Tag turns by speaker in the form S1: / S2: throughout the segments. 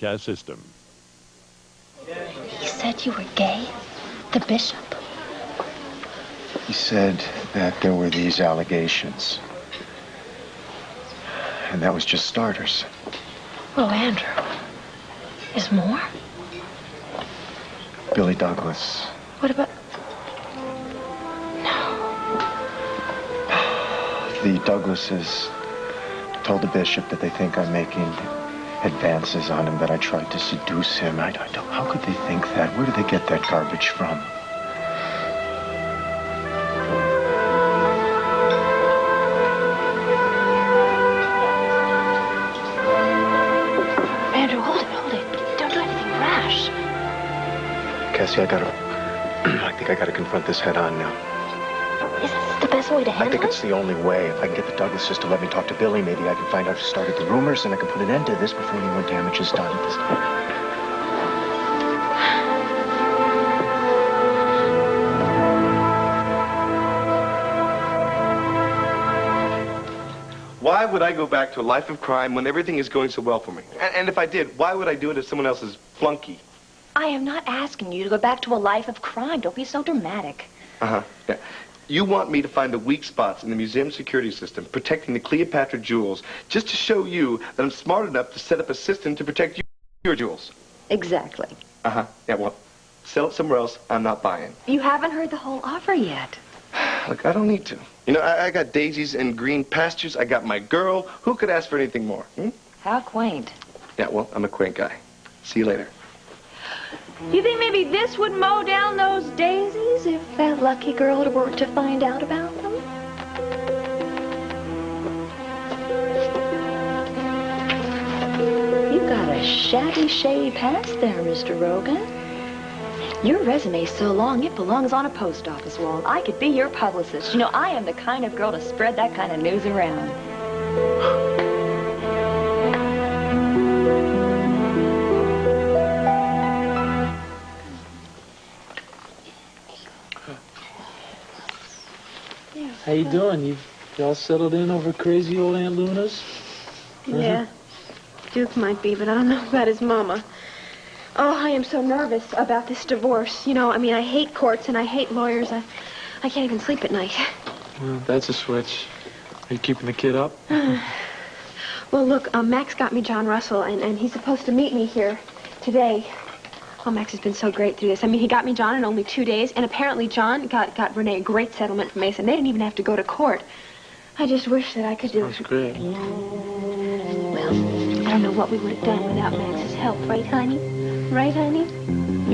S1: broadcast system.
S2: He said you were gay? The bishop?
S3: He said that there were these allegations. And that was just starters.
S2: Oh, Andrew. Is more?
S3: Billy Douglas.
S2: What about... No.
S3: The Douglases told the bishop that they think I'm making advances on him, that I tried to seduce him. I don't... How could they think that? Where did they get that garbage from?
S2: Andrew, hold it. Don't do anything rash.
S3: Cassie, I think I gotta confront this head on now.
S2: Is this the best way to handle it?
S3: I think it's the only way. If I can get the Douglases to let me talk to Billy, maybe I can find out who started the rumors, and I can put an end to this before any more damage is done.
S4: Why would I go back to a life of crime when everything is going so well for me? And if I did, why would I do it as someone else's flunky?
S2: I am not asking you to go back to a life of crime. Don't be so dramatic.
S4: Uh-huh, yeah. You want me to find the weak spots in the museum security system protecting the Cleopatra jewels just to show you that I'm smart enough to set up a system to protect your jewels.
S2: Exactly.
S4: Uh-huh, yeah, well, sell it somewhere else. I'm not buying.
S2: You haven't heard the whole offer yet.
S4: Look, I don't need to. You know, I got daisies and green pastures. I got my girl. Who could ask for anything more?
S2: How quaint.
S4: Yeah, well, I'm a quaint guy. See you later.
S2: You think maybe this would mow down those daisies if that lucky girl were to find out about them? You got a shabby shade past there, Mr. Rogan. Your resume's so long, it belongs on a post office wall. I could be your publicist. You know, I am the kind of girl to spread that kind of news around.
S5: How you doing? Y'all settled in over crazy old Aunt Luna's?
S6: Yeah. Duke might be, but I don't know about his mama. Oh, I am so nervous about this divorce. You know, I mean, I hate courts and I hate lawyers. I can't even sleep at night.
S5: Well, that's a switch. Are you keeping the kid up?
S6: Well, look, Max got me John Russell, and he's supposed to meet me here today. Oh, Max has been so great through this. I mean, he got me John in only 2 days, and apparently John got Renee a great settlement from Mason. They didn't even have to go to court. I just wish that I could do it.
S5: That's great.
S6: Well, I don't know what we would have done without Max's help, right, honey? Right, honey?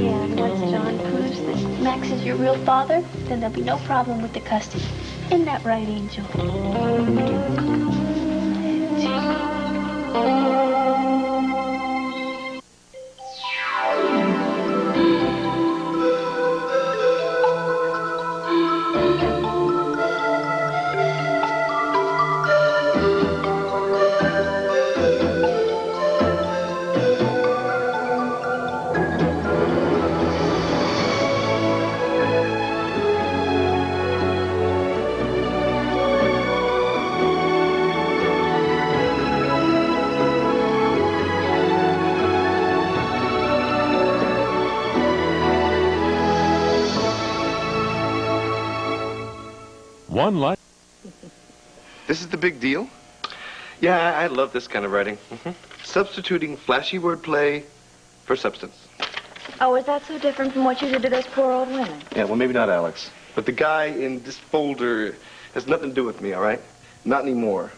S2: Yeah, and once John proves that Max is your real father, then there'll be no problem with the custody. Isn't that right, Angel?
S1: One life.
S4: This is the big deal? Yeah, I love this kind of writing. Substituting flashy wordplay for substance.
S2: Oh, is that so different from what you did to those poor old women?
S4: Yeah, well, maybe not Alex. But the guy in this folder has nothing to do with me, all right? Not anymore.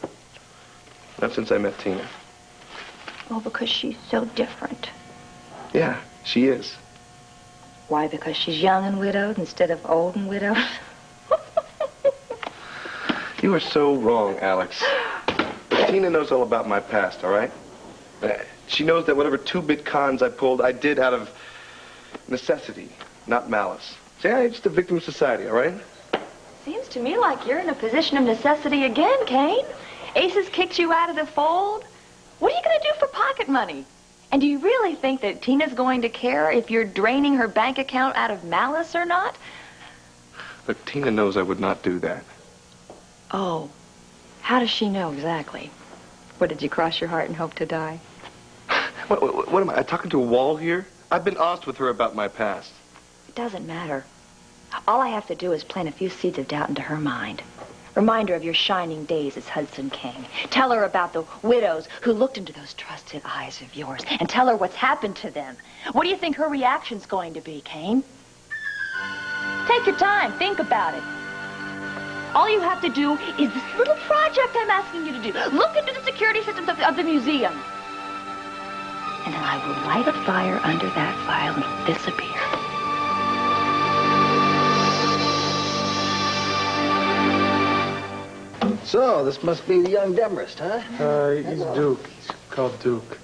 S4: Not since I met Tina.
S2: Oh, because she's so different.
S4: Yeah, she is.
S2: Why, because she's young and widowed instead of old and widowed?
S4: You are so wrong, Alex. Tina knows all about my past, all right? She knows that whatever two-bit cons I pulled, I did out of necessity, not malice. See, I'm just a victim of society, all right?
S2: Seems to me like you're in a position of necessity again, Kane. Ace has kicked you out of the fold. What are you going to do for pocket money? And do you really think that Tina's going to care if you're draining her bank account out of malice or not?
S4: Look, Tina knows I would not do that.
S2: Oh, how does she know exactly? What, did you cross your heart and hope to die?
S4: What am I talking to a wall here? I've been honest with her about my past.
S2: It doesn't matter. All I have to do is plant a few seeds of doubt into her mind. Remind her of your shining days as Hudson King. Tell her about the widows who looked into those trusted eyes of yours. And tell her what's happened to them. What do you think her reaction's going to be, Kane? Take your time. Think about it. All you have to do is this little project I'm asking you to do. Look into the security systems of the museum. And then I will light a fire under that file and it'll disappear.
S1: So, this must be the young Demarest, huh?
S5: He's Duke. He's called Duke.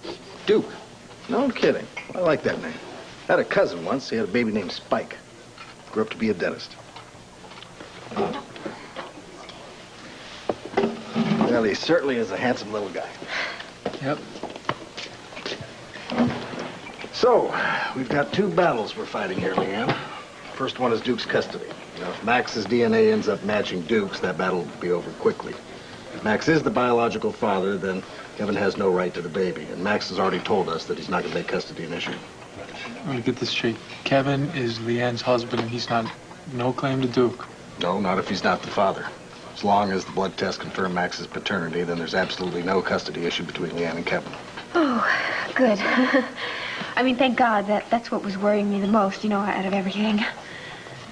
S1: Duke? No kidding. I like that name. I had a cousin once. He had a baby named Spike. Grew up to be a dentist. Well, he certainly is a handsome little guy.
S5: Yep.
S1: So, we've got two battles we're fighting here, Leanne. First one is Duke's custody. Now, if Max's DNA ends up matching Duke's, that battle will be over quickly. If Max is the biological father, then Kevin has no right to the baby. And Max has already told us that he's not going to make custody an issue.
S5: I'm gonna get this straight. Kevin is Leanne's husband, and he's not no claim to Duke.
S1: No, not if he's not the father. As long as the blood test confirm Max's paternity, then there's absolutely no custody issue between Leanne and Kevin.
S6: Oh, good. I mean, thank God. That's what was worrying me the most, you know, out of everything.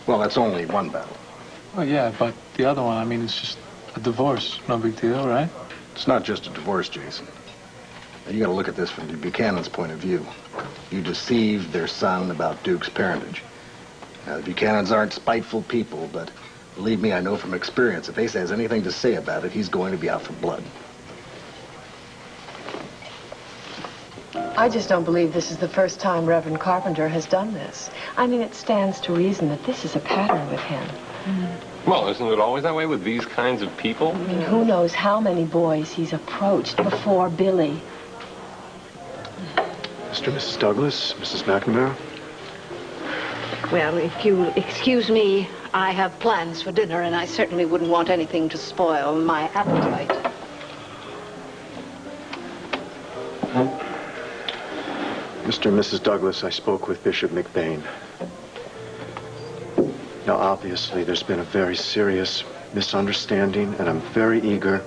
S1: Well, that's only one battle.
S5: Well, yeah, but the other one, I mean, it's just a divorce. No big deal, right?
S1: It's not just a divorce, Jason. Now, you got to look at this from Buchanan's point of view. You deceived their son about Duke's parentage. Now, the Buchanans aren't spiteful people, but believe me, I know from experience, if Ace has anything to say about it, he's going to be out for blood.
S7: I just don't believe this is the first time Reverend Carpenter has done this. I mean, it stands to reason that this is a pattern with him.
S8: Well, isn't it always that way with these kinds of people?
S7: I mean, who knows how many boys he's approached before Billy.
S3: Mr. and Mrs. Douglas, Mrs. McNamara.
S9: Well, if you'll excuse me, I have plans for dinner, and I certainly wouldn't want anything to spoil my appetite.
S3: Mr. and Mrs. Douglas, I spoke with Bishop McBain. Now, obviously, there's been a very serious misunderstanding, and I'm very eager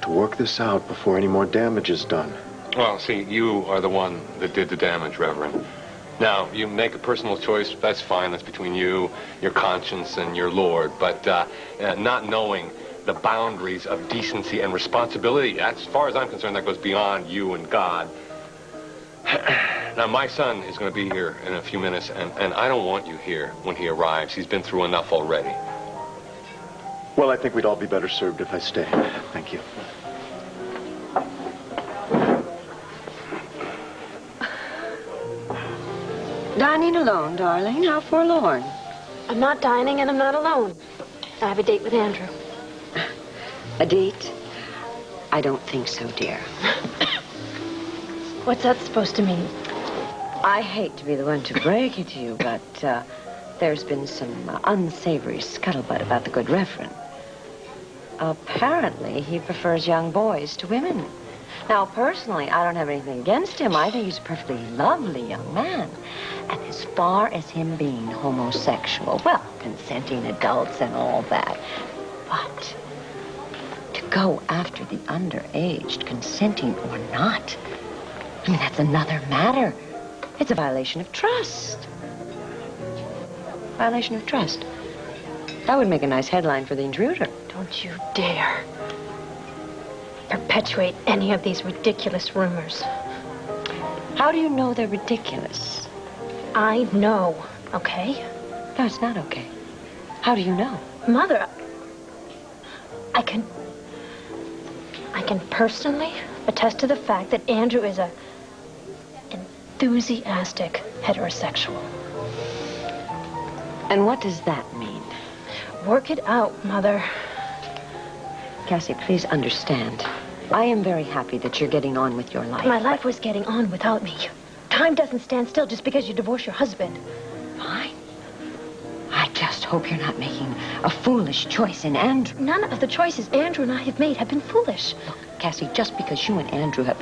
S3: to work this out before any more damage is done.
S8: Well, see, you are the one that did the damage, Reverend. Now, you make a personal choice, that's fine. That's between you, your conscience, and your Lord. But not knowing the boundaries of decency and responsibility, as far as I'm concerned, that goes beyond you and God. Now, my son is going to be here in a few minutes, and I don't want you here when he arrives. He's been through enough already.
S3: Well, I think we'd all be better served if I stay. Thank you.
S7: Dining alone, darling. How forlorn.
S6: I'm not dining and I'm not alone. I have a date with Andrew.
S7: A date? I don't think so, dear.
S6: What's that supposed to mean?
S7: I hate to be the one to break it to you, but there's been some unsavory scuttlebutt about the good Reverend. Apparently, he prefers young boys to women. Now, personally, I don't have anything against him. I think he's a perfectly lovely young man. And as far as him being homosexual, well, consenting adults and all that. But to go after the underaged, consenting or not, I mean, that's another matter. It's a violation of trust. Violation of trust. That would make a nice headline for the Intruder.
S6: Don't you dare perpetuate any of these ridiculous rumors.
S7: How do you know they're ridiculous?
S6: I know, okay?
S7: No, it's not okay. How do you know?
S6: Mother, I can personally attest to the fact that Andrew is a enthusiastic heterosexual.
S7: And what does that mean?
S6: Work it out, Mother.
S7: Cassie, please understand. I am very happy that you're getting on with your life.
S6: My life was getting on without me. Time doesn't stand still just because you divorce your husband.
S7: Fine. I just hope you're not making a foolish choice in Andrew.
S6: None of the choices Andrew and I have made have been foolish.
S7: Look, Cassie, just because you and Andrew have...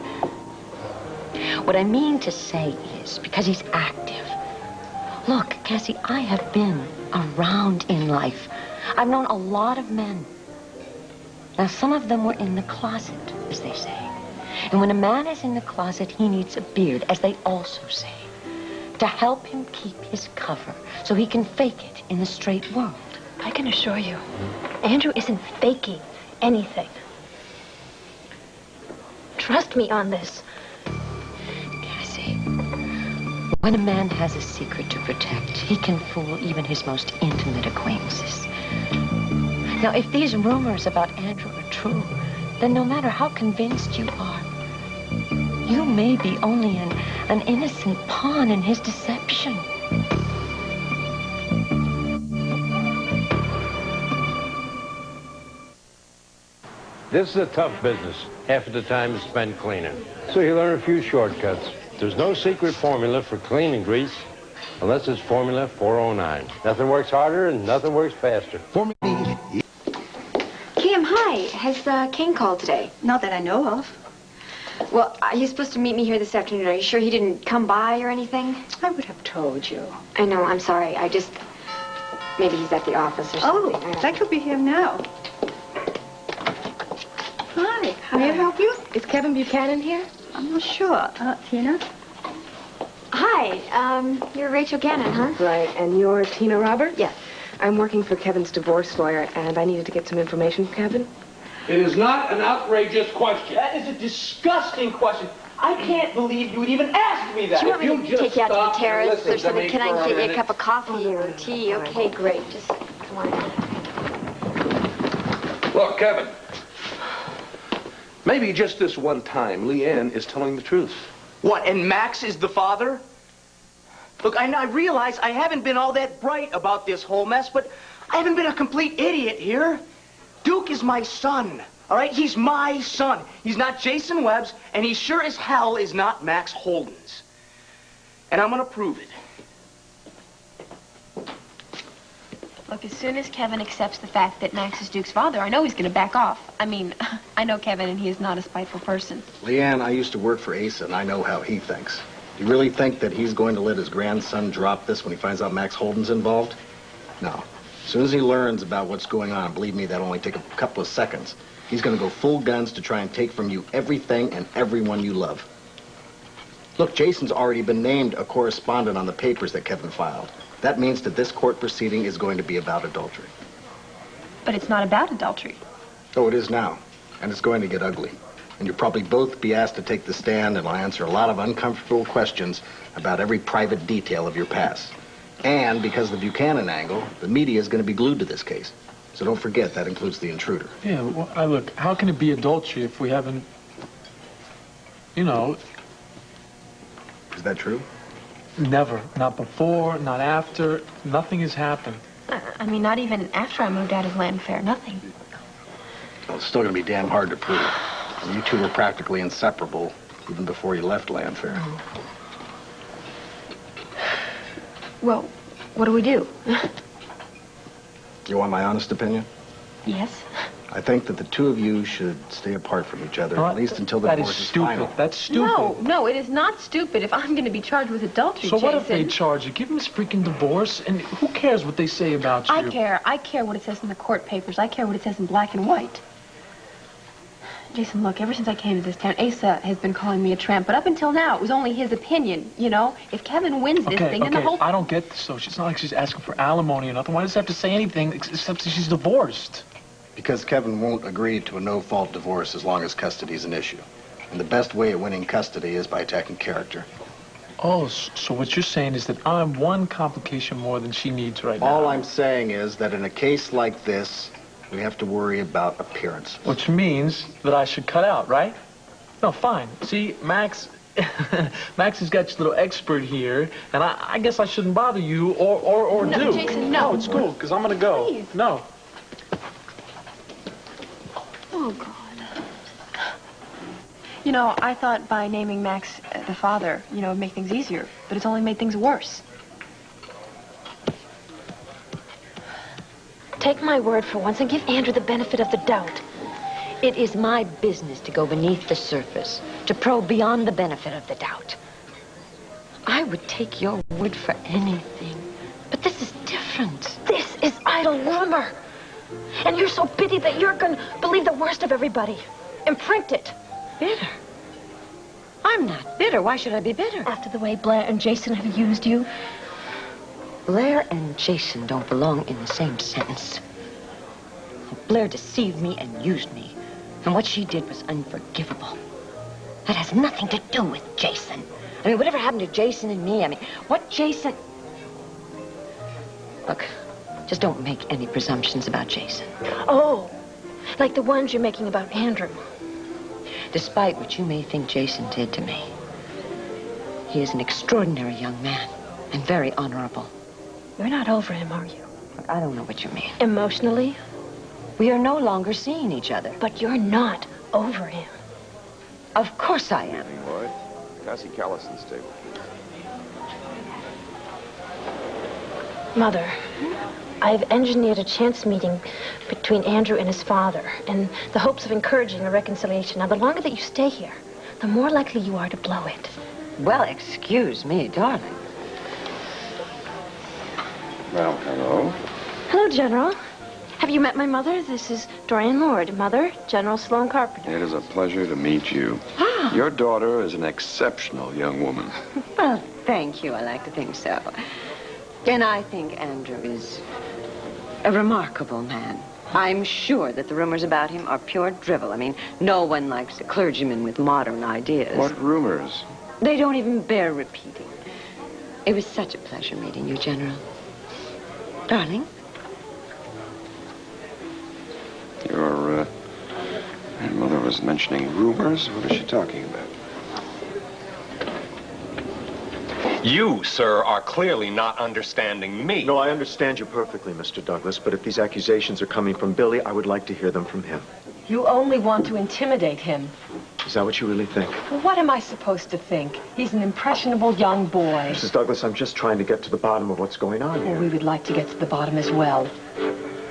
S7: What I mean to say is, because he's active. Look, Cassie, I have been around in life. I've known a lot of men. Now, some of them were in the closet, as they say. And when a man is in the closet, he needs a beard, as they also say, to help him keep his cover so he can fake it in the straight world.
S6: I can assure you, Andrew isn't faking anything. Trust me on this.
S7: Cassie, when a man has a secret to protect, he can fool even his most intimate acquaintances. Now, if these rumors about Andrew are true, then no matter how convinced you are, you may be only an innocent pawn in his deception.
S10: This is a tough business. Half of the time is spent cleaning. So you learn a few shortcuts. There's no secret formula for cleaning grease unless it's Formula 409. Nothing works harder and nothing works faster.
S6: Kim, hi. Has King called today?
S11: Not that I know of.
S6: Well, he's supposed to meet me here this afternoon. Are you sure he didn't come by or anything?
S11: I would have told you.
S6: I know, I'm sorry. Maybe he's at the office or something.
S11: Oh, that could be him now. Hi, may I help you?
S6: Is Kevin Buchanan here?
S11: I'm not sure. Tina?
S6: Hi, you're Rachel Gannon, huh?
S12: Right, and you're Tina Robert?
S6: Yes.
S12: I'm working for Kevin's divorce lawyer, and I needed to get some information from Kevin.
S13: It is not an outrageous question. That is a disgusting question. I can't believe you would even ask me that.
S6: Do you want me to take you out to the terrace or something? Can I get you a cup of
S12: Oh,
S6: coffee or tea? Okay, great. Just come on.
S13: Look, Kevin. Maybe just this one time, Leanne is telling the truth.
S14: What, and Max is the father? Look, I realize I haven't been all that bright about this whole mess, but I haven't been a complete idiot here. Duke is my son, all right? He's my son. He's not Jason Webb's, and he sure as hell is not Max Holden's. And I'm gonna prove it.
S6: Look, as soon as Kevin accepts the fact that Max is Duke's father, I know he's going to back off. I mean, I know Kevin, and he is not a spiteful person.
S1: Leanne, I used to work for Asa, and I know how he thinks. Do you really think that he's going to let his grandson drop this when he finds out Max Holden's involved? No. As soon as he learns about what's going on, believe me, that'll only take a couple of seconds. He's going to go full guns to try and take from you everything and everyone you love. Look, Jason's already been named a correspondent on the papers that Kevin filed. That means that this court proceeding is going to be about adultery.
S6: But it's not about adultery.
S1: Oh, it is now. And it's going to get ugly. And you'll probably both be asked to take the stand, and I'll answer a lot of uncomfortable questions about every private detail of your past. And because of the Buchanan angle, the media is going to be glued to this case. So don't forget, that includes the intruder.
S5: Yeah, well, look, how can it be adultery if we haven't, you know...
S1: Is that true?
S5: Never. Not before, not after. Nothing has happened.
S6: I mean, not even after I moved out of Landfair. Nothing.
S1: Well, it's still going to be damn hard to prove. You two were practically inseparable even before you left Landfair.
S6: Well, what do we do?
S1: You want my honest opinion?
S6: Yes.
S1: I think that the two of you should stay apart from each other, at least until the divorce is final.
S5: That's stupid.
S6: No, it is not stupid if I'm going to be charged with adultery,
S5: So
S6: Jason.
S5: what if they charge you? Give him his freaking divorce, and who cares what they say about you?
S6: I care. I care what it says in the court papers. I care what it says in black and white. Jason, look, ever since I came to this town, Asa has been calling me a tramp, but up until now, it was only his opinion, you know? If Kevin wins this thing, then the whole...
S5: I don't get this, though. It's not like she's asking for alimony or nothing. Why does she have to say anything except that she's divorced?
S1: Because Kevin won't agree to a no-fault divorce as long as custody is an issue. And the best way of winning custody is by attacking character.
S5: Oh, so what you're saying is that I'm one complication more than she needs right now.
S1: All I'm saying is that in a case like this, we have to worry about appearance.
S5: Which means that I should cut out, right? No, fine. See, Max... Max has got your little expert here, and I guess I shouldn't bother you or
S6: No,
S5: do.
S6: Jason, no.
S5: No, it's cool, because I'm going to go.
S6: Please.
S5: No.
S6: Oh, God. You know, I thought by naming Max the father, you know, it'd make things easier, but it's only made things worse.
S7: Take my word for once and give Andrew the benefit of the doubt. It is my business to go beneath the surface. to probe beyond the benefit of the doubt. I would take your word for anything. But this is different. This is idle rumor. And you're so bitter that you're going to believe the worst of everybody. Imprint it. Bitter? I'm not bitter. Why should I be bitter?
S6: After the way Blair and Jason have used you.
S7: Blair and Jason don't belong in the same sentence. Blair deceived me and used me. And what she did was unforgivable. That has nothing to do with Jason. I mean, whatever happened to Jason and me? I mean, what Jason... Look, just don't make any presumptions about Jason.
S6: Oh, like the ones you're making about Andrew.
S7: Despite what you may think Jason did to me, he is an extraordinary young man and very honorable.
S6: You're not over him, are you?
S7: Look, I don't know what you mean.
S6: Emotionally?
S7: We are no longer seeing each other.
S6: But you're not over him.
S7: Of course I am.
S3: Lloyd, Cassie Callison's stable.
S6: Mother, I've engineered a chance meeting between Andrew and his father in the hopes of encouraging a reconciliation. Now, the longer that you stay here, the more likely you are to blow it.
S7: Well, excuse me, darling.
S3: Well, hello.
S6: Hello, General. Have you met my mother? This is Dorian Lord. Mother, General Sloane Carpenter.
S3: It is a pleasure to meet you. Your daughter is an exceptional young woman.
S7: Well, thank you. I like to think so. And I think Andrew is a remarkable man. I'm sure that the rumors about him are pure drivel. I mean, no one likes a clergyman with modern ideas.
S3: What rumors?
S7: They don't even bear repeating. It was such a pleasure meeting you, General. Darling?
S3: Your mother was mentioning rumors. What is she talking about?
S8: You, sir, are clearly not understanding me.
S3: No, I understand you perfectly, Mr. Douglas, but if these accusations are coming from Billy, I would like to hear them from him.
S15: You only want to intimidate him.
S3: Is that what you really think?
S15: Well, what am I supposed to think? He's an impressionable young boy.
S3: Mrs. Douglas, I'm just trying to get to the bottom of what's going on
S15: Well,
S3: here.
S15: we would like to get to the bottom as well.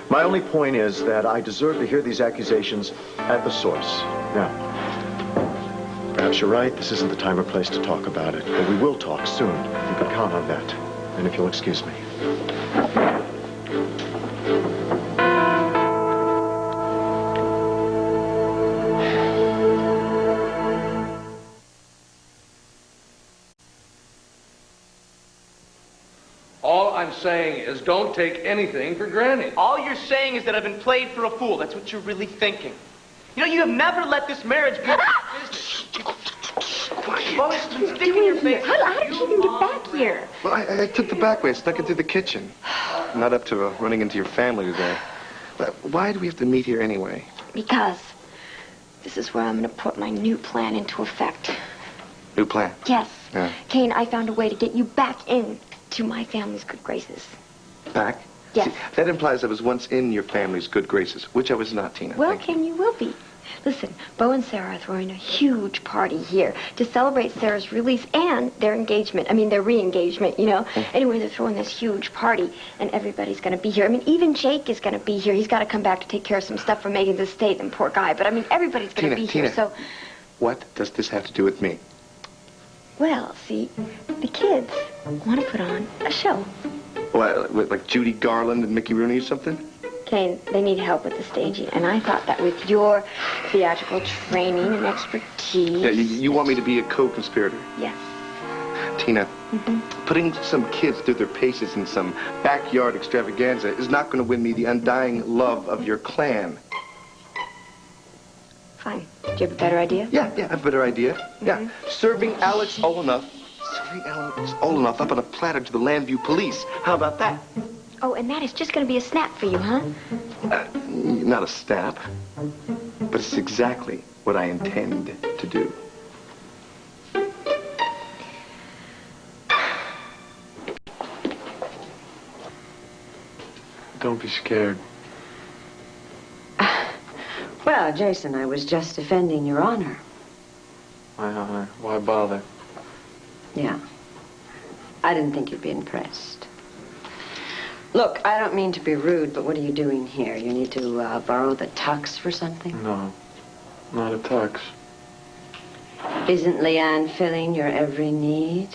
S3: My only point is that I deserve to hear these accusations at the source. Now, perhaps you're right. This isn't the time or place to talk about it. But we will talk soon. You can count on that. And if you'll excuse me.
S13: All I'm saying is don't take anything for granted.
S14: All you're saying is that I've been played for a fool. That's what you're really thinking. You know, you have never let this marriage be business. Well, it's been sticking in your face.
S6: How did you even get back here?
S4: Well, I took the back way. I snuck it through the kitchen. I'm not up to running into your family today. But why do we have to meet here anyway?
S6: Because this is where I'm going to put my new plan into effect.
S4: New plan?
S6: Yes.
S4: Yeah.
S6: Kane, I found a way to get you back in to my family's good graces.
S4: Back?
S6: Yes.
S4: See, that implies I was once in your family's good graces, which I was not, Tina.
S6: Well,
S4: Thank you.
S6: Kane, you will be. Listen, Bo and Sarah are throwing a huge party here to celebrate Sarah's release and their engagement. I mean, their re-engagement, you know. Anyway, they're throwing this huge party, and everybody's going to be here. I mean, even Jake is going to be here. He's got to come back to take care of some stuff for Megan's estate, and poor guy. But, I mean, everybody's going to be here, so...
S4: What does this have to do with me?
S6: Well, see, the kids want to put on a show.
S4: What, like Judy Garland and Mickey Rooney or something?
S6: Kane, they need help with the staging, and I thought that with your theatrical training and expertise...
S4: Yeah, you want me to be a co-conspirator?
S6: Yes.
S4: Tina, putting some kids through their paces in some backyard extravaganza is not going to win me the undying love of your clan.
S6: Fine. Do you have a better idea?
S4: Yeah, I have a better idea. Yeah, serving Alex Olenough up on a platter to the Landview police. How about that?
S6: Oh, and that is just going to be a snap for you, huh?
S4: Not a snap, but it's exactly what I intend to do.
S3: Don't be scared.
S7: Well, Jason, I was just defending your honor.
S3: My honor. Why bother?
S7: Yeah. I didn't think you'd be impressed. Look, I don't mean to be rude, but what are you doing here? You need to borrow the tux for something?
S3: No, not a tux.
S7: Isn't Leanne filling your every need?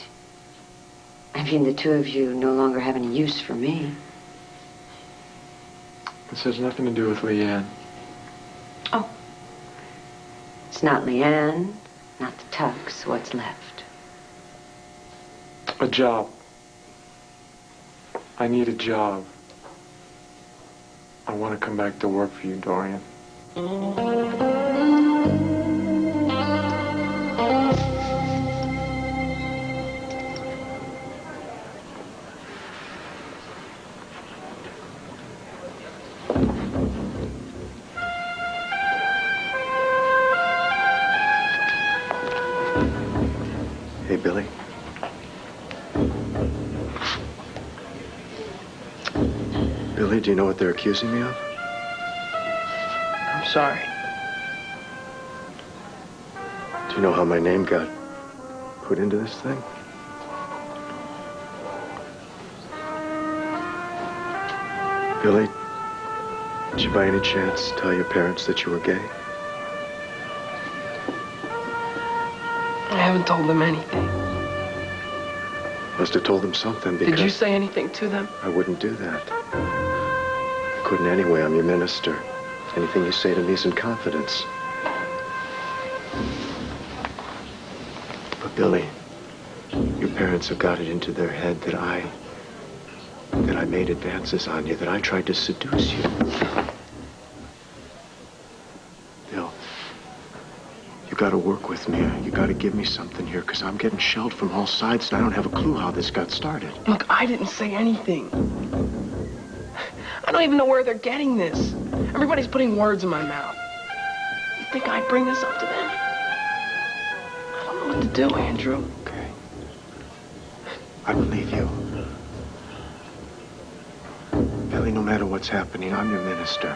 S7: I mean, the two of you no longer have any use for me.
S5: This has nothing to do with Leanne.
S7: Oh. It's not Leanne, not the Tucks. What's left?
S5: A job. I need a job. I want to come back to work for you, Dorian.
S3: Hey, Billy. Billy, do you know what they're accusing me of?
S14: I'm sorry.
S3: Do you know how my name got put into this thing? Billy, did you by any chance tell your parents that you were gay?
S16: I haven't told them anything.
S3: Must have told them something because...
S16: Did you say anything to them?
S3: I wouldn't do that. I couldn't anyway. I'm your minister. Anything you say to me is in confidence. But Billy, your parents have got it into their head that I made advances on you, that I tried to seduce you. Bill, you gotta work with me. You gotta give me something here, because I'm getting shelled from all sides, and I don't have a clue how this got started.
S16: Look, I didn't say anything. I don't even know where they're getting this. Everybody's putting words in my mouth. You think I'd bring this up to them? I don't know what to do, Andrew.
S3: Okay. I believe you. Billy, no matter what's happening, I'm your minister.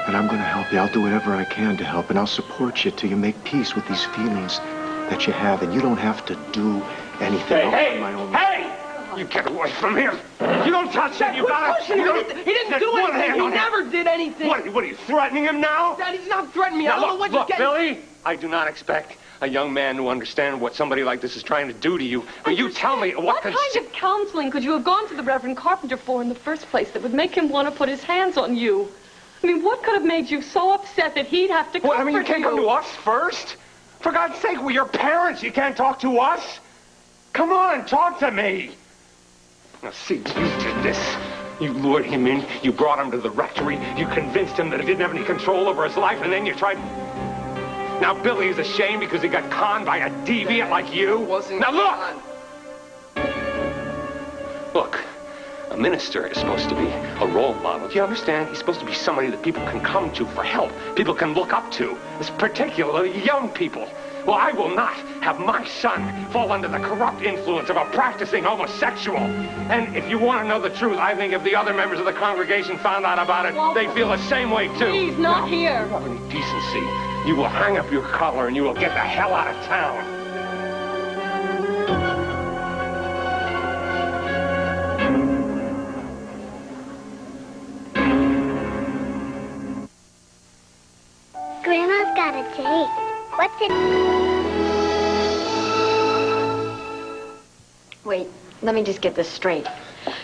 S3: And I'm going to help you. I'll do whatever I can to help, and I'll support you till you make peace with these feelings that you have, and you don't have to do anything.
S17: Hey! You get away from him! You don't touch him! You got
S16: He didn't do anything! He never did anything!
S17: What are you threatening him now?
S16: Dad, he's not threatening me. I don't know what
S17: look,
S16: you're getting...
S17: Billy, I do not expect a young man to understand what somebody like this is trying to do to you. But you tell me
S15: What kind of counseling could you have gone to the Reverend Carpenter for in the first place that would make him want to put his hands on you? I mean, what could have made you so upset that he'd have to comfort
S17: you can't come to us first? For God's sake, we're your parents. You can't talk to us? Come on, talk to me. Now, see, you did this. You lured him in. You brought him to the rectory. You convinced him that he didn't have any control over his life, and then you tried... Now, Billy is ashamed because he got conned by a deviant like you. Now, look, a minister is supposed to be a role model. Do you understand? He's supposed to be somebody that people can come to for help, people can look up to, particularly young people. Well, I will not have my son fall under the corrupt influence of a practicing homosexual. And if you want to know the truth, I think if the other members of the congregation found out about it, they'd feel the same way, too.
S15: He's not here.
S17: You have any decency, you will hang up your collar and you will get the hell out of town.
S18: Grandma's got a date. What's it?
S2: Wait, let me just get this straight.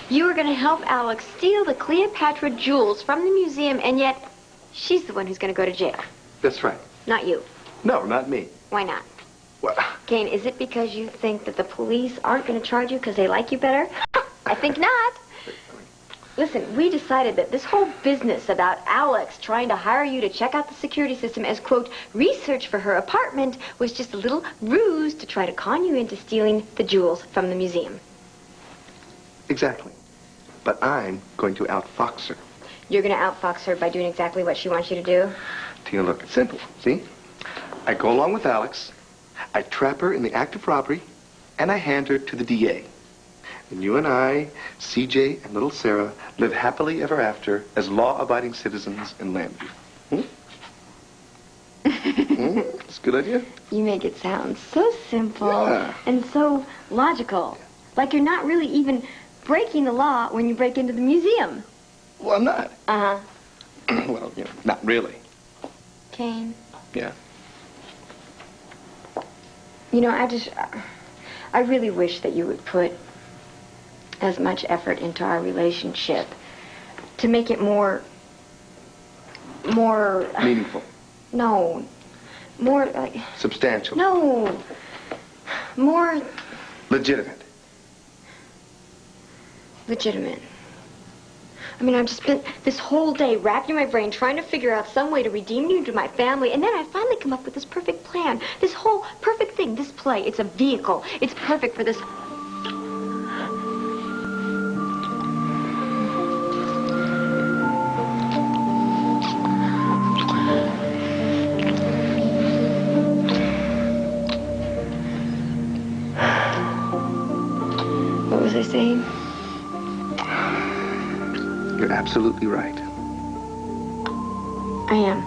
S2: You were going to help Alex steal the Cleopatra jewels from the museum, and yet she's the one who's going to go to jail.
S4: That's right.
S2: Not you.
S4: No, not me.
S2: Why not?
S4: Well,
S2: Kane, is it because you think that the police aren't going to charge you because they like you better? I think not. Listen, we decided that this whole business about Alex trying to hire you to check out the security system as, quote, research for her apartment was just a little ruse to try to con you into stealing the jewels from the museum.
S4: exactly. But I'm going to outfox her.
S2: You're going to outfox her by doing exactly what she wants you to do?
S4: Tina, look, it's simple. See? I go along with Alex, I trap her in the act of robbery, and I hand her to the DA. And you and I, CJ and little Sarah, live happily ever after as law-abiding citizens in Lambview. It's a good idea?
S2: You make it sound so simple
S4: Yeah.
S2: and so logical. Like you're not really even breaking the law when you break into the museum.
S4: Well, I'm not.
S2: Uh-huh.
S4: Well, not really.
S2: Kane,
S4: Yeah.
S6: You know, I really wish that you would put as much effort into our relationship to make it more...
S4: Meaningful.
S6: No. More, like...
S4: Substantial.
S6: No. More...
S4: Legitimate.
S6: Legitimate. I mean, I've just spent this whole day racking my brain trying to figure out some way to redeem you to my family, and then I finally come up with this perfect plan. This whole perfect thing, this play. It's a vehicle. It's perfect for this... What was I saying?
S4: You're absolutely right.
S6: I am.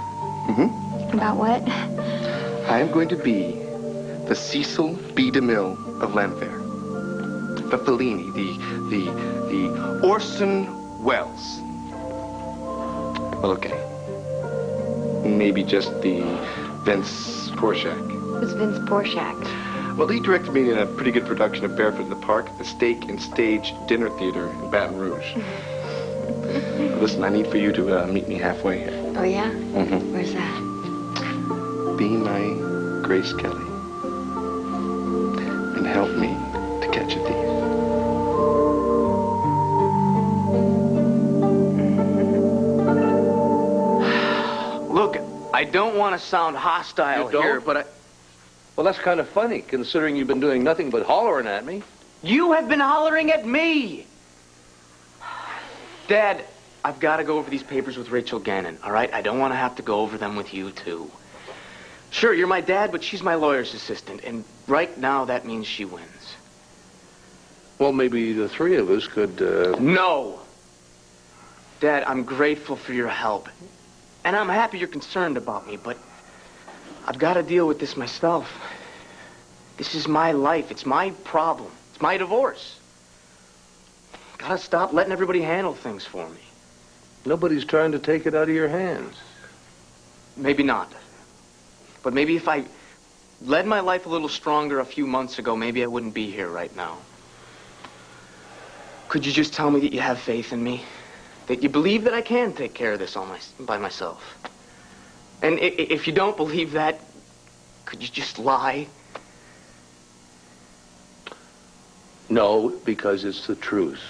S4: Mm-hmm.
S6: About what?
S4: I am going to be the Cecil B. DeMille of Lanfair. The Fellini, the Orson Welles. Well, okay. Maybe just the Vince Porshak.
S6: Who's Vince Porshak?
S4: Well, he directed me in a pretty good production of Barefoot in the Park, the Steak and Stage Dinner Theater in Baton Rouge. Listen, I need for you to meet me halfway here.
S6: Oh, yeah?
S4: Mm-hmm.
S6: Where's that?
S4: Be my Grace Kelly. And help me to catch a thief.
S14: Look, I don't want to sound hostile
S19: You don't?
S14: here, but
S19: Well, that's kind of funny, considering you've been doing nothing but hollering at me.
S14: you have been hollering at me. Dad, I've got to go over these papers with Rachel Gannon, all right? I don't want to have to go over them with you, too. Sure, you're my dad, but she's my lawyer's assistant, and right now that means she wins.
S19: Well, maybe the three of us could,
S14: No! Dad, I'm grateful for your help. And I'm happy you're concerned about me, but I've got to deal with this myself. This is my life. It's my problem. It's my divorce. Gotta stop letting everybody handle things for me.
S19: Nobody's trying to take it out of your hands.
S14: Maybe not. But maybe if I led my life a little stronger a few months ago, maybe I wouldn't be here right now. Could you just tell me that you have faith in me? That you believe that I can take care of this by myself? And if you don't believe that, could you just lie?
S19: No, because it's the truth.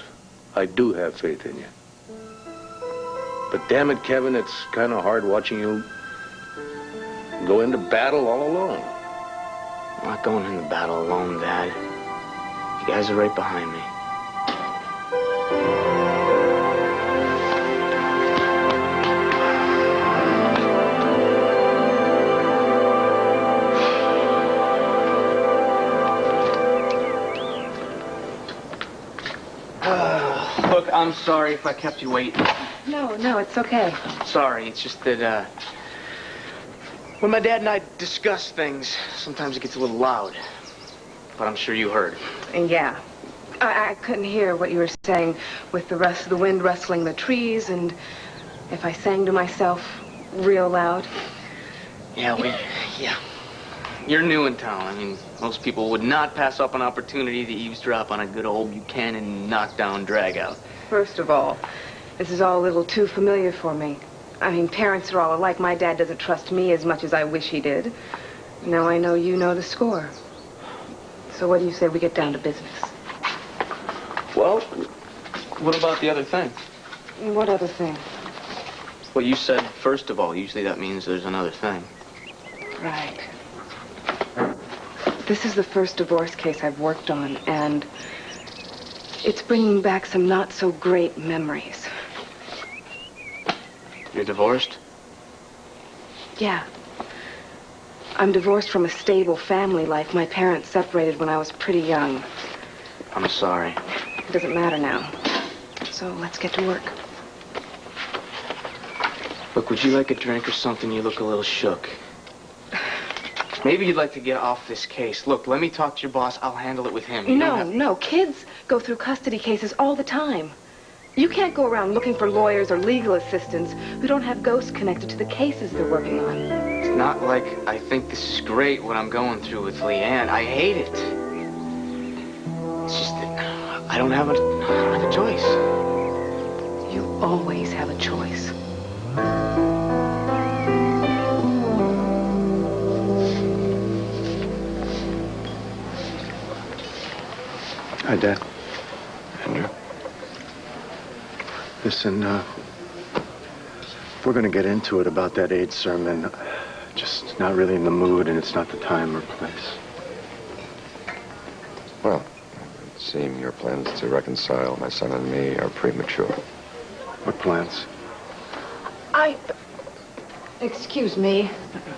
S19: I do have faith in you. But damn it, Kevin, it's kind of hard watching you go into battle all alone.
S14: I'm not going into battle alone, Dad. You guys are right behind me. Look, I'm sorry if I kept you waiting.
S12: No, it's okay.
S14: Sorry, it's just that, when my dad and I discuss things, sometimes it gets a little loud. But I'm sure you heard.
S12: And yeah. I couldn't hear what you were saying with the wind rustling the trees, and if I sang to myself real loud.
S14: Yeah. You're new in town. I mean, most people would not pass up an opportunity to eavesdrop on a good old Buchanan knockdown dragout.
S12: First of all, this is all a little too familiar for me. I mean, parents are all alike. My dad doesn't trust me as much as I wish he did. Now I know you know the score. So what do you say we get down to business?
S14: Well, what about the other thing?
S12: What other thing?
S14: Well, you said, first of all. Usually that means there's another thing.
S12: Right. This is the first divorce case I've worked on, and it's bringing back some not-so-great memories.
S14: You're divorced?
S12: Yeah. I'm divorced from a stable family life. My parents separated when I was pretty young.
S14: I'm sorry.
S12: It doesn't matter now. So let's get to work.
S14: Look, would you like a drink or something? You look a little shook. Maybe you'd like to get off this case. Look, let me talk to your boss. I'll handle it with him. You don't have...
S12: No. Kids go through custody cases all the time. You can't go around looking for lawyers or legal assistants who don't have ghosts connected to the cases they're working on.
S14: not like I think this is great what I'm going through with Leanne. I hate it. It's just that I don't have a choice.
S12: You always have a choice.
S3: Hi, Dad.
S8: Andrew?
S3: Listen, if we're going to get into it about that AIDS sermon, just not really in the mood, and it's not the time or place.
S20: Well, it seems your plans to reconcile my son and me are premature.
S3: What plans?
S9: Excuse me,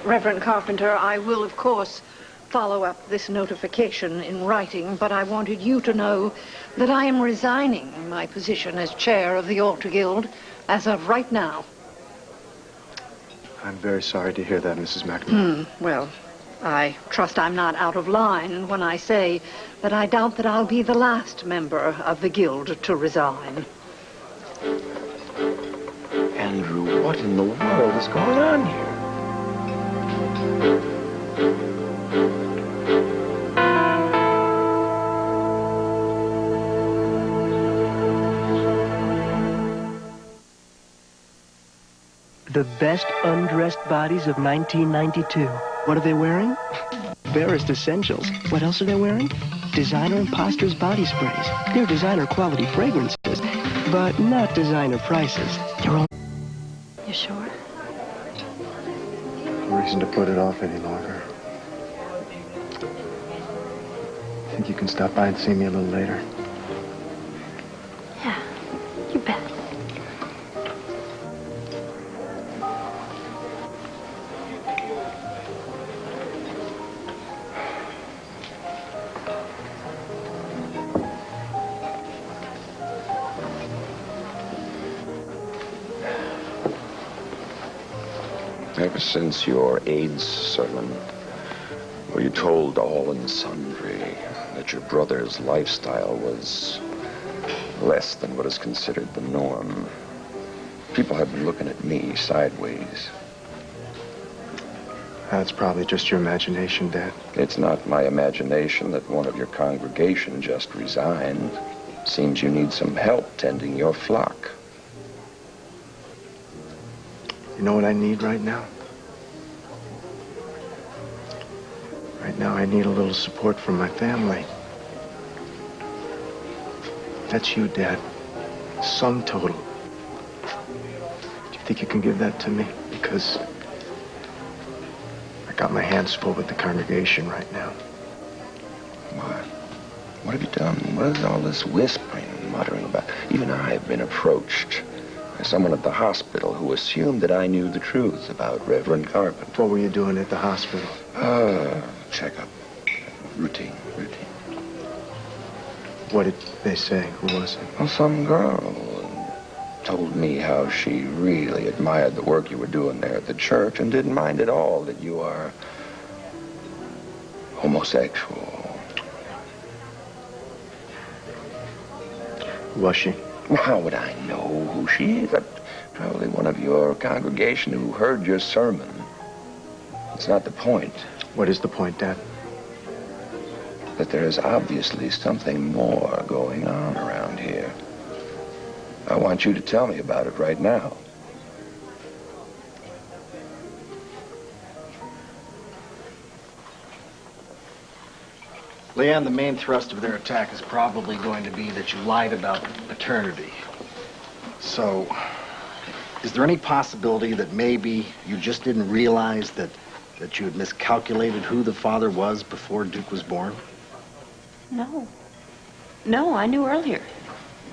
S9: Reverend Carpenter. I will, of course, follow up this notification in writing, but I wanted you to know that I am resigning my position as chair of the Oltl Guild as of right now.
S3: I'm very sorry to hear that, Mrs. McNamara.
S9: Well, I trust I'm not out of line when I say that I doubt that I'll be the last member of the Guild to resign.
S20: Andrew, what in the world is going on here?
S21: The best undressed bodies of 1992. What are they wearing? Barest Essentials. What else are they wearing? Designer Imposters body sprays. They're designer quality fragrances, but not designer prices. They're all...
S6: You sure?
S3: No reason to put it off any longer. Think you can stop by and see me a little later?
S6: Yeah, you bet.
S20: Ever since your AIDS sermon, where you told all and sundry that your brother's lifestyle was less than what is considered the norm, people have been looking at me sideways.
S3: That's probably just your imagination, Dad.
S20: It's not my imagination that one of your congregation just resigned. Seems you need some help tending your flock.
S3: You know what I need right now? Right now, I need a little support from my family. That's you, Dad. Sum total. Do you think you can give that to me? Because I got my hands full with the congregation right now.
S20: What? What have you done? What is all this whispering and muttering about? Even I have been approached by someone at the hospital who assumed that I knew the truth about Reverend Carpenter.
S3: What were you doing at the hospital?
S20: Checkup. Routine.
S3: What did they say? Who was it?
S20: Well, some girl told me how she really admired the work you were doing there at the church and didn't mind at all that you are homosexual.
S3: Was she?
S20: Well, how would I know who she is? Probably one of your congregation who heard your sermon. It's not the point.
S3: What is the point, Dad?
S20: That there is obviously something more going on around here. I want you to tell me about it right now.
S1: Leanne, the main thrust of their attack is probably going to be that you lied about paternity. So, is there any possibility that maybe you just didn't realize that you had miscalculated who the father was before Duke was born?
S6: No, I knew earlier.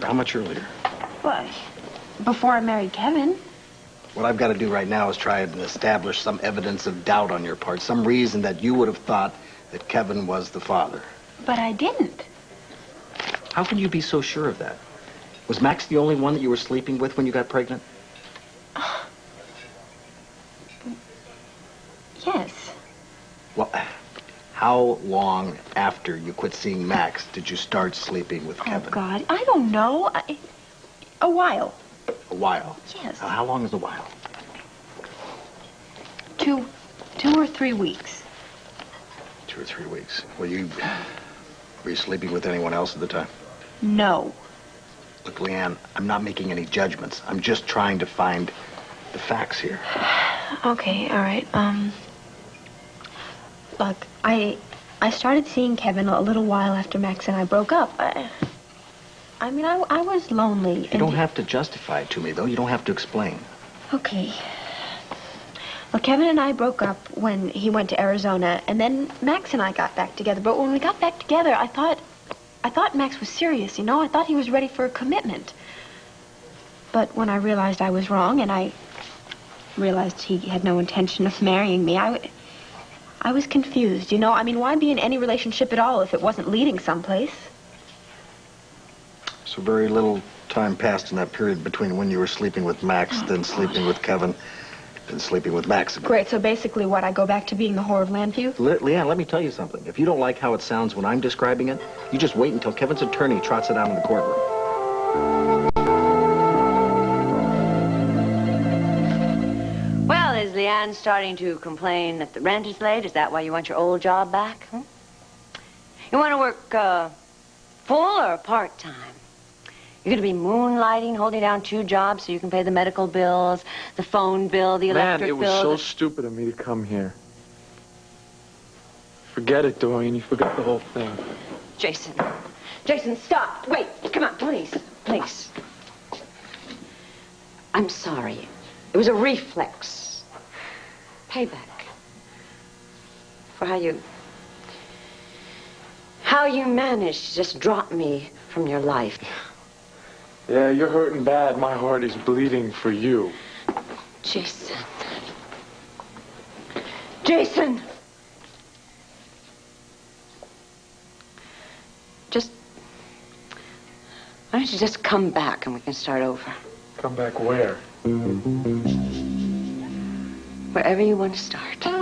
S1: How much earlier?
S6: Well, before I married Kevin.
S1: What I've got to do right now is try and establish some evidence of doubt on your part, some reason that you would have thought that Kevin was the father.
S6: But I didn't.
S1: How can you be so sure of that? Was Max the only one that you were sleeping with when you got pregnant?
S6: Yes.
S1: Well, how long after you quit seeing Max did you start sleeping with Kevin?
S6: Oh, God, I don't know. A while.
S1: A while?
S6: Yes.
S1: How long is a while?
S6: Two 2 or 3 weeks.
S1: 2 or 3 weeks. Were you sleeping with anyone else at the time?
S6: No.
S1: Look, Leanne, I'm not making any judgments. I'm just trying to find the facts here.
S6: Okay, all right. Look, I started seeing Kevin a little while after Max and I broke up. I mean, I was lonely.
S1: You don't have to justify it to me, though. You don't have to explain.
S6: Okay. Well, Kevin and I broke up when he went to Arizona, and then Max and I got back together. But when we got back together, I thought Max was serious, you know? I thought he was ready for a commitment. But when I realized I was wrong, and I realized he had no intention of marrying me, I was confused, you know? I mean, why be in any relationship at all if it wasn't leading someplace?
S1: So very little time passed in that period between when you were sleeping with Max, then sleeping with Kevin, then sleeping with Max again.
S6: Great, so basically what, I go back to being the whore of Landview?
S1: Leanne, let me tell you something. If you don't like how it sounds when I'm describing it, you just wait until Kevin's attorney trots it out in the courtroom.
S7: Well, is Leanne starting to complain that the rent is late? Is that why you want your old job back? Huh? You want to work full or part-time? You're going to be moonlighting, holding down 2 jobs so you can pay the medical bills, the phone bill, the electric bill.
S5: Man, it was so stupid of me to come here. Forget it, Dorian. You forgot the whole thing.
S7: Jason. Jason, stop. Wait. Come on, please. Please. I'm sorry. It was a reflex. Payback. For how you managed to just drop me from your life.
S5: Yeah, you're hurting bad. My heart is bleeding for you.
S7: Jason. Jason! Why don't you just come back and we can start over?
S5: Come back where?
S7: Wherever you want to start.
S5: Tell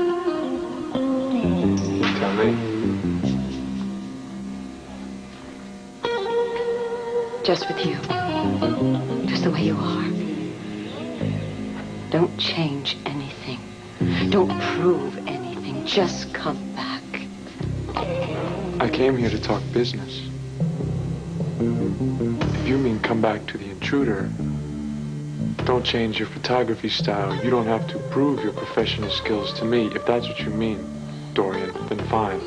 S5: me.
S7: Just with you. Just the way you are. Don't change anything. Don't prove anything. Just come back.
S5: I came here to talk business. If you mean come back to the intruder, don't change your photography style. You don't have to prove your professional skills to me. If that's what you mean, Dorian, then fine.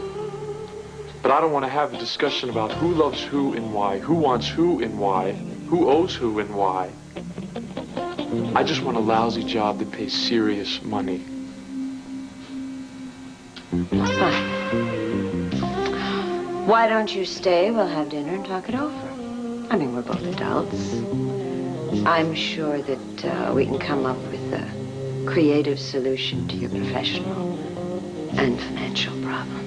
S5: But I don't want to have a discussion about who loves who and why, who wants who and why, who owes who and why. I just want a lousy job that pays serious money.
S7: Fine. Why don't you stay? We'll have dinner and talk it over. I mean, we're both adults. I'm sure that we can come up with a creative solution to your professional and financial problems.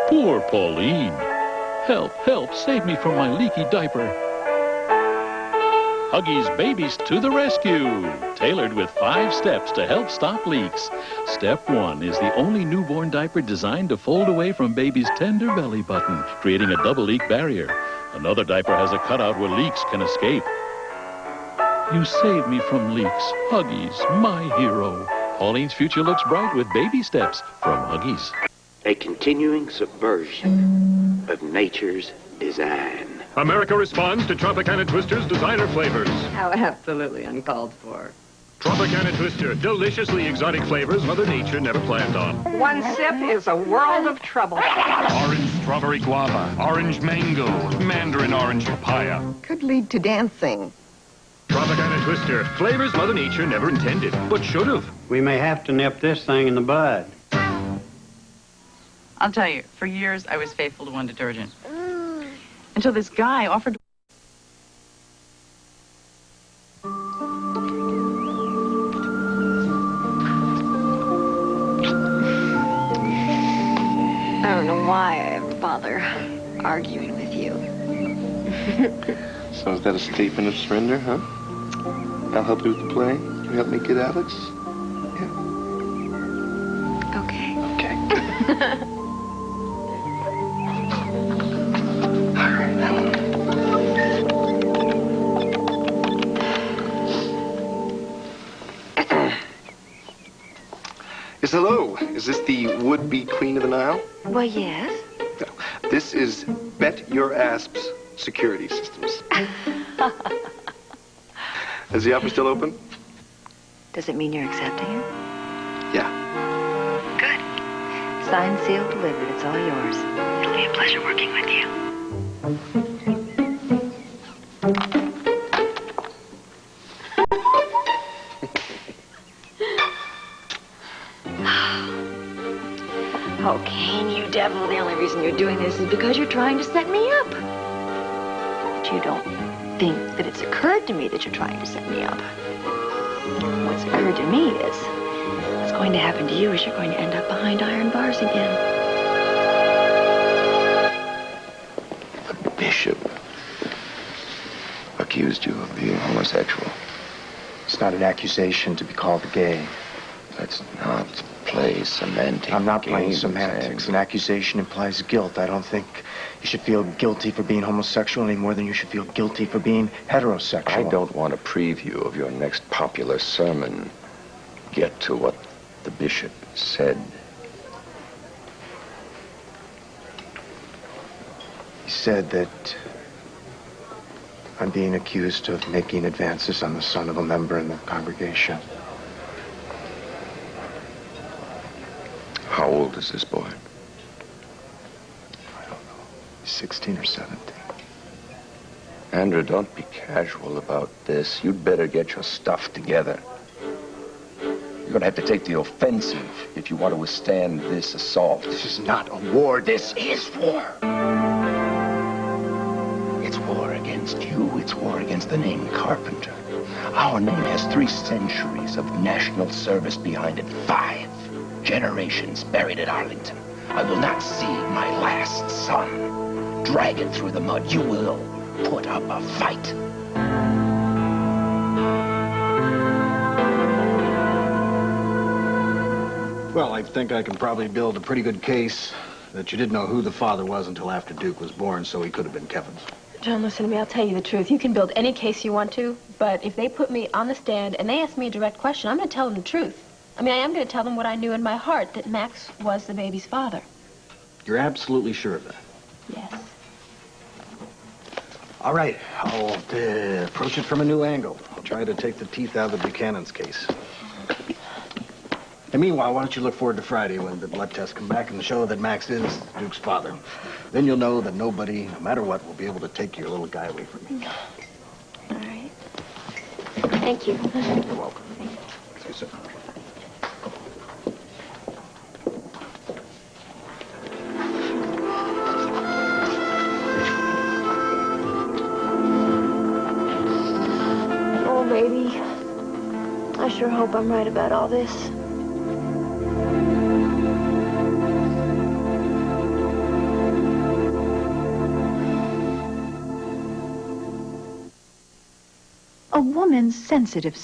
S10: Poor Pauline. Help, help, save me from my leaky diaper. Huggies Babies to the rescue. Tailored with 5 steps to help stop leaks. Step 1 is the only newborn diaper designed to fold away from baby's tender belly button, creating a double leak barrier. Another diaper has a cutout where leaks can escape. You save me from leaks. Huggies, my hero. Pauline's future looks bright with baby steps from Huggies.
S22: A continuing subversion of nature's design.
S23: America responds to Tropicana Twister's designer flavors.
S7: How absolutely uncalled for.
S23: Tropicana Twister, deliciously exotic flavors Mother Nature never planned on.
S24: One sip is a world of trouble.
S23: Orange strawberry guava, orange mango, mandarin orange papaya.
S24: Could lead to dancing.
S23: Tropicana Twister, flavors Mother Nature never intended, but should have.
S25: We may have to nip this thing in the bud.
S26: I'll tell you, for years I was faithful to one detergent. Until this guy offered to...
S2: I don't know why I ever bother arguing with you.
S4: So is that a statement of surrender, huh? I'll help you with the play. You help me get Alex?
S2: Okay.
S4: Okay. Yes, hello. Is this the would-be Queen of the Nile?
S7: Well, yes.
S4: No. This is Bet Your Asp's security systems. Is the offer still open?
S7: Does it mean you're accepting it?
S4: Yeah.
S7: Good. Signed, sealed, delivered. It's all yours. It'll be a pleasure working with you. Oh, Kane, you devil. The only reason you're doing this is because you're trying to set me up. But you don't think that it's occurred to me that you're trying to set me up. What's occurred to me is what's going to happen to you is you're going to end up behind iron bars again.
S20: The bishop accused you of being homosexual.
S3: It's not an accusation to be called gay.
S20: Let's not play semantics.
S3: I'm not playing semantics. An accusation implies guilt. I don't think you should feel guilty for being homosexual any more than you should feel guilty for being heterosexual.
S20: I don't want a preview of your next popular sermon. Get to what the bishop said.
S3: He said that I'm being accused of making advances on the son of a member in the congregation.
S20: How old is this boy?
S3: I don't know. 16 or 17.
S20: Andrew, don't be casual about this. You'd better get your stuff together. You're going to have to take the offensive if you want to withstand this assault.
S3: This is not a war.
S20: This is war. It's war against you. It's war against the name Carpenter. Our name has 3 centuries of national service behind it. 5 generations buried at Arlington. I will not see my last son drag it through the mud. You will put up a fight.
S1: Well, I think I can probably build a pretty good case that you didn't know who the father was until after Duke was born, so he could have been Kevin's.
S6: John, listen to me. I'll tell you the truth. You can build any case you want to, but if they put me on the stand and they ask me a direct question, I'm going to tell them the truth. I mean, I am going to tell them what I knew in my heart, that Max was the baby's father.
S1: You're absolutely sure of that?
S6: Yes.
S1: All right. I'll approach it from a new angle. I'll try to take the teeth out of Buchanan's case. And meanwhile, why don't you look forward to Friday when the blood tests come back and show that Max is Duke's father. Then you'll know that nobody, no matter what, will be able to take your little guy away from me.
S6: All right. Thank you.
S1: You're welcome. See you soon.
S6: Oh, baby. I sure hope I'm right about all this.
S11: A woman's sensitive